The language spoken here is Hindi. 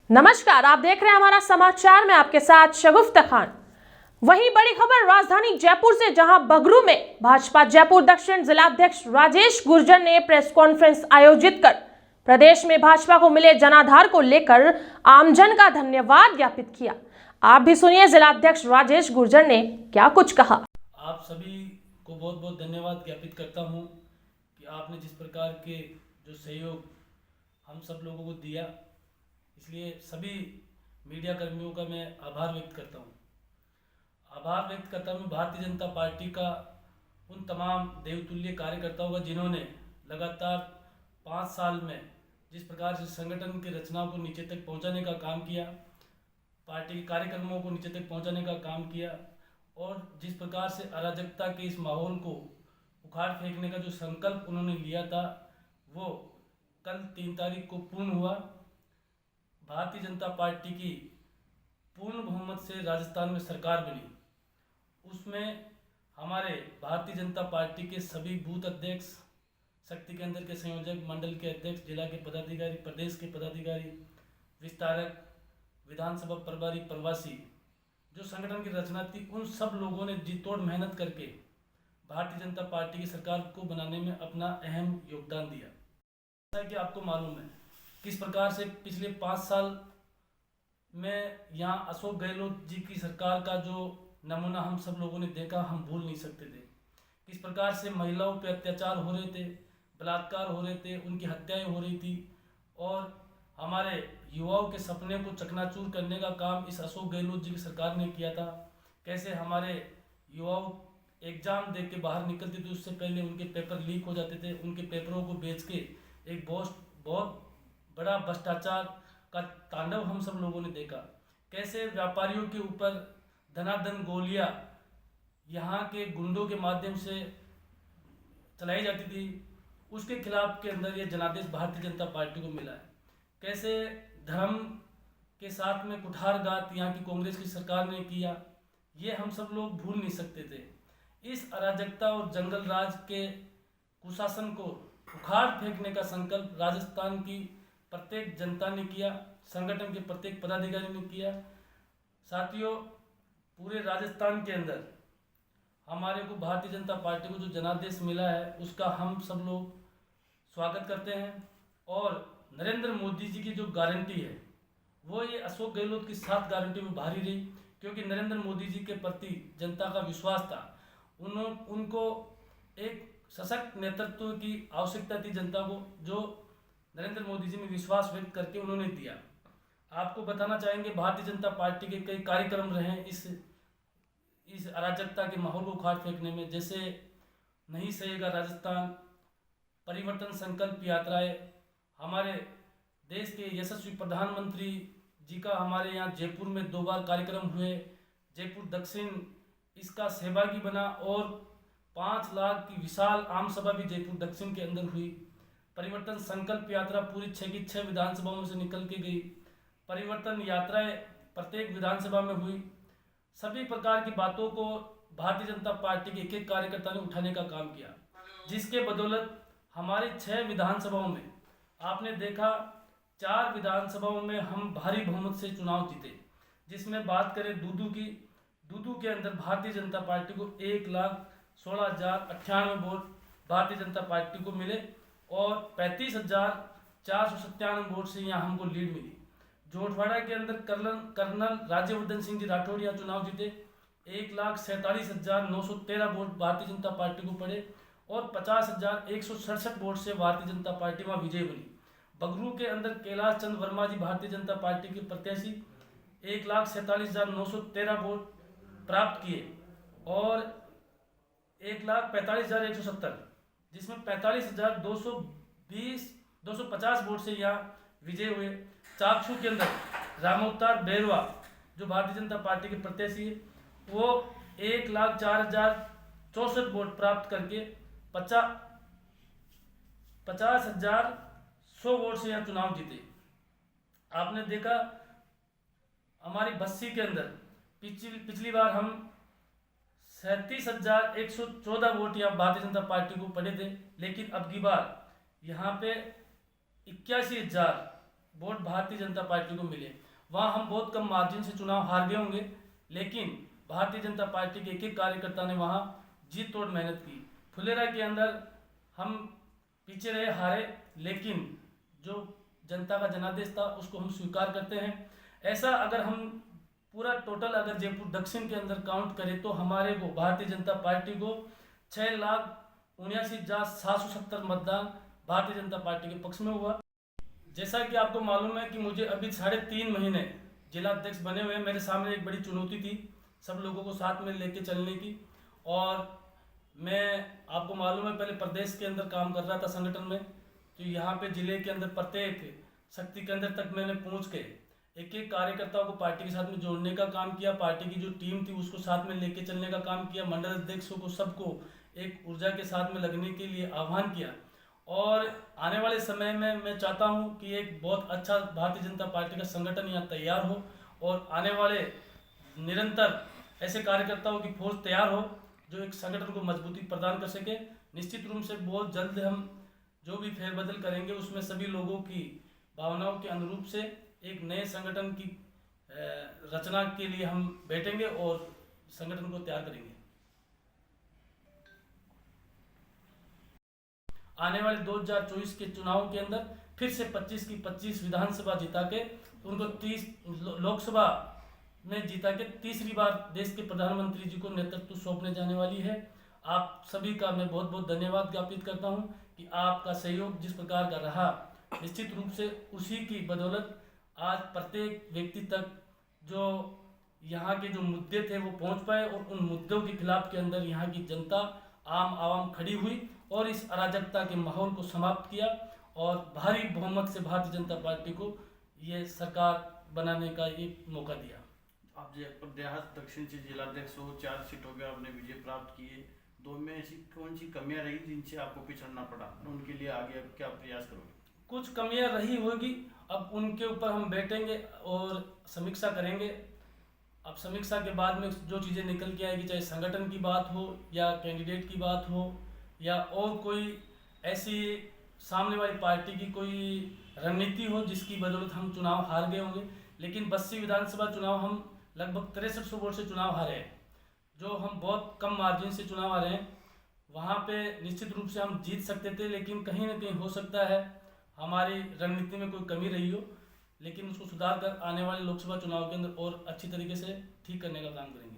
नमस्कार, आप देख रहे हैं हमारा समाचार में आपके साथ शगुफ्ता खान। वहीं बड़ी खबर राजधानी जयपुर से, जहां बगरू में भाजपा जयपुर दक्षिण जिलाध्यक्ष राजेश गुर्जर ने प्रेस कॉन्फ्रेंस आयोजित कर प्रदेश में भाजपा को मिले जनाधार को लेकर आमजन का धन्यवाद ज्ञापित किया। आप भी सुनिए जिलाध्यक्ष राजेश गुर्जर ने क्या कुछ कहा। आप सभी को बहुत बहुत धन्यवाद ज्ञापित करता हूं कि आपने जिस प्रकार के जो सहयोग हम सब लोगों को दिया, इसलिए सभी मीडिया कर्मियों का मैं आभार व्यक्त करता हूं। आभार व्यक्त करता हूं भारतीय जनता पार्टी का उन तमाम देवतुल्य कार्यकर्ताओं का जिन्होंने लगातार 5 साल में जिस प्रकार से संगठन की रचनाओं को नीचे तक पहुंचाने का काम किया, पार्टी के कार्यक्रमों को नीचे तक पहुंचाने का काम किया और जिस प्रकार से अराजकता के इस माहौल को उखाड़ फेंकने का जो संकल्प उन्होंने लिया था, वो कल 3 तारीख को पूर्ण हुआ। भारतीय जनता पार्टी की पूर्ण बहुमत से राजस्थान में सरकार बनी। उसमें हमारे भारतीय जनता पार्टी के सभी बूथ अध्यक्ष, शक्ति केंद्र के संयोजक, मंडल के अध्यक्ष, जिला के पदाधिकारी, प्रदेश के पदाधिकारी, विस्तारक, विधानसभा प्रभारी, प्रवासी, जो संगठन की रचना थी, उन सब लोगों ने जी तोड़ मेहनत करके भारतीय जनता पार्टी की सरकार को बनाने में अपना अहम योगदान दिया। जैसा कि आपको मालूम है किस प्रकार से पिछले 5 साल में यहाँ अशोक गहलोत जी की सरकार का जो नमूना हम सब लोगों ने देखा, हम भूल नहीं सकते थे। किस प्रकार से महिलाओं पे अत्याचार हो रहे थे, बलात्कार हो रहे थे, उनकी हत्याएं हो रही थी और हमारे युवाओं के सपने को चकनाचूर करने का काम इस अशोक गहलोत जी की सरकार ने किया था। कैसे हमारे युवाओं एग्जाम दे के बाहर निकलते थे, उससे पहले उनके पेपर लीक हो जाते थे, उनके पेपरों को बेच के एक बहुत बड़ा भ्रष्टाचार का तांडव हम सब लोगों ने देखा। कैसे व्यापारियों के ऊपर धनाधन गोलियां यहाँ के गुंडों के माध्यम से चलाई जाती थी, उसके खिलाफ के अंदर ये जनादेश भारतीय जनता पार्टी को मिला है। कैसे धर्म के साथ में कुठारघात यहाँ की कांग्रेस की सरकार ने किया, ये हम सब लोग भूल नहीं सकते थे। इस अराजकता और जंगल राज के कुशासन को उखाड़ फेंकने का संकल्प राजस्थान की प्रत्येक जनता ने किया, संगठन के प्रत्येक पदाधिकारी ने किया। साथियों, पूरे राजस्थान के अंदर हमारे को भारतीय जनता पार्टी को जो जनादेश मिला है, उसका हम सब लोग स्वागत करते हैं और नरेंद्र मोदी जी की जो गारंटी है, वो ये अशोक गहलोत की 7 गारंटी में भारी रही, क्योंकि नरेंद्र मोदी जी के प्रति जनता का विश्वास था। उनको एक सशक्त नेतृत्व की आवश्यकता थी जनता को, जो नरेंद्र मोदी जी में विश्वास व्यक्त करके उन्होंने दिया। आपको बताना चाहेंगे भारतीय जनता पार्टी के कई कार्यक्रम रहे इस अराजकता के माहौल को उखाड़ फेंकने में, जैसे नहीं सहेगा राजस्थान, परिवर्तन संकल्प यात्राएं, हमारे देश के यशस्वी प्रधानमंत्री जी का हमारे यहाँ जयपुर में 2 बार कार्यक्रम हुए, जयपुर दक्षिण इसका सहभागी बना और 5 लाख की विशाल आम सभा भी जयपुर दक्षिण के अंदर हुई। परिवर्तन संकल्प यात्रा पूरी 6 की 6 विधानसभाओं से निकल के गई। परिवर्तन यात्राएं प्रत्येक विधानसभा में हुई। सभी प्रकार की बातों को भारतीय जनता पार्टी के एक कार्यकर्ता ने उठाने का काम किया, जिसके बदौलत हमारे 6 विधानसभाओं में आपने देखा 4 विधानसभाओं में हम भारी बहुमत से चुनाव जीते। जिसमें बात करें दूदू की, दूदू के अंदर भारतीय जनता पार्टी को 1,16,098 वोट भारतीय जनता पार्टी को मिले और 35,497 वोट से यहाँ हमको लीड मिली। जोटवाड़ा के अंदर कर्नल राज्यवर्धन सिंह जी राठौड़ यहाँ चुनाव जीते, 1,47,913 वोट भारतीय जनता पार्टी को पड़े और 50,167 वोट से भारतीय जनता पार्टी वहाँ विजय बनी। बगरू के अंदर कैलाश चंद वर्मा जी भारतीय जनता पार्टी के प्रत्याशी 1,47,913 वोट प्राप्त किए और 1,45,170, जिसमें 45,250 वोट से यहाँ विजय हुए। चाकसू के अंदर रामोवतार बैरवा जो भारतीय जनता पार्टी के प्रत्याशी है, वो 1,04,064 वोट प्राप्त करके 50,100 वोट से यहाँ चुनाव जीते। आपने देखा हमारी बस्सी के अंदर पिछली बार हम 37,114 वोट यहाँ भारतीय जनता पार्टी को पड़े थे, लेकिन अब की बार यहाँ पे 81,000 वोट भारतीय जनता पार्टी को मिले। वहाँ हम बहुत कम मार्जिन से चुनाव हार गए होंगे, लेकिन भारतीय जनता पार्टी के एक एक कार्यकर्ता ने वहाँ जी तोड़ मेहनत की। फुलेरा के अंदर हम पीछे रहे, हारे, लेकिन जो जनता का जनादेश था उसको हम स्वीकार करते हैं। ऐसा अगर हम पूरा टोटल अगर जयपुर दक्षिण के अंदर काउंट करें तो हमारे को भारतीय जनता पार्टी को 6,79,770 मतदान भारतीय जनता पार्टी के पक्ष में हुआ। जैसा कि आपको मालूम है कि मुझे अभी 3.5 महीने जिला अध्यक्ष बने हुए हैं। मेरे सामने एक बड़ी चुनौती थी सब लोगों को साथ में लेके चलने की, और मैं आपको मालूम है पहले प्रदेश के अंदर काम कर रहा था संगठन में, तो यहाँ पे जिले के अंदर प्रत्येक शक्ति केंद्र तक मैंने पहुँच के एक एक कार्यकर्ताओं को पार्टी के साथ में जोड़ने का काम किया। पार्टी की जो टीम थी उसको साथ में लेके चलने का काम किया। मंडल अध्यक्षों को सबको एक ऊर्जा के साथ में लगने के लिए आह्वान किया, और आने वाले समय में मैं चाहता हूं कि एक बहुत अच्छा भारतीय जनता पार्टी का संगठन यहाँ तैयार हो, और आने वाले निरंतर ऐसे कार्यकर्ताओं की फौज तैयार हो जो एक संगठन को मजबूती प्रदान कर सके। निश्चित रूप से बहुत जल्द हम जो भी फेरबदल करेंगे उसमें सभी लोगों की भावनाओं के अनुरूप से एक नए संगठन की रचना के लिए हम बैठेंगे और संगठन को तैयार करेंगे। आने वाले 2024 के चुनाव के अंदर फिर से 25 की 25 विधानसभा जिता के उनको 30 लोकसभा में जिता के तीसरी बार देश के प्रधानमंत्री जी को नेतृत्व सौंपने जाने वाली है। आप सभी का मैं बहुत बहुत धन्यवाद ज्ञापित करता हूं कि आपका सहयोग जिस प्रकार का रहा, निश्चित रूप से उसी की बदौलत आज प्रत्येक व्यक्ति तक जो यहाँ के जो मुद्दे थे वो पहुँच पाए, और उन मुद्दों के खिलाफ के अंदर यहाँ की जनता आम आवाम खड़ी हुई और इस अराजकता के माहौल को समाप्त किया, और भारी बहुमत से भारतीय जनता पार्टी को ये सरकार बनाने का एक मौका दिया। आप जयपुर देहात दक्षिण से जिलाध्यक्ष हो, 4 सीटों पे आपने विजय प्राप्त किए, दो में ऐसी कौन सी कमियां रही जिनसे आपको पिछड़ना पड़ा, उनके लिए आगे अब क्या प्रयास करोगे? कुछ कमियां रही होगी, अब उनके ऊपर हम बैठेंगे और समीक्षा करेंगे। अब समीक्षा के बाद में जो चीज़ें निकल के आएगी, चाहे संगठन की बात हो या कैंडिडेट की बात हो या और कोई ऐसी सामने वाली पार्टी की कोई रणनीति हो जिसकी बदौलत हम चुनाव हार गए होंगे, लेकिन 82 विधानसभा चुनाव हम लगभग 6300 वोट से चुनाव हारे हैं, जो हम बहुत कम मार्जिन से चुनाव हारे हैं। वहाँ पे निश्चित रूप से हम जीत सकते थे, लेकिन कहीं ना कहीं हो सकता है हमारी रणनीति में कोई कमी रही हो, लेकिन उसको सुधार कर आने वाले लोकसभा चुनाव के अंदर और अच्छी तरीके से ठीक करने का काम करेंगे।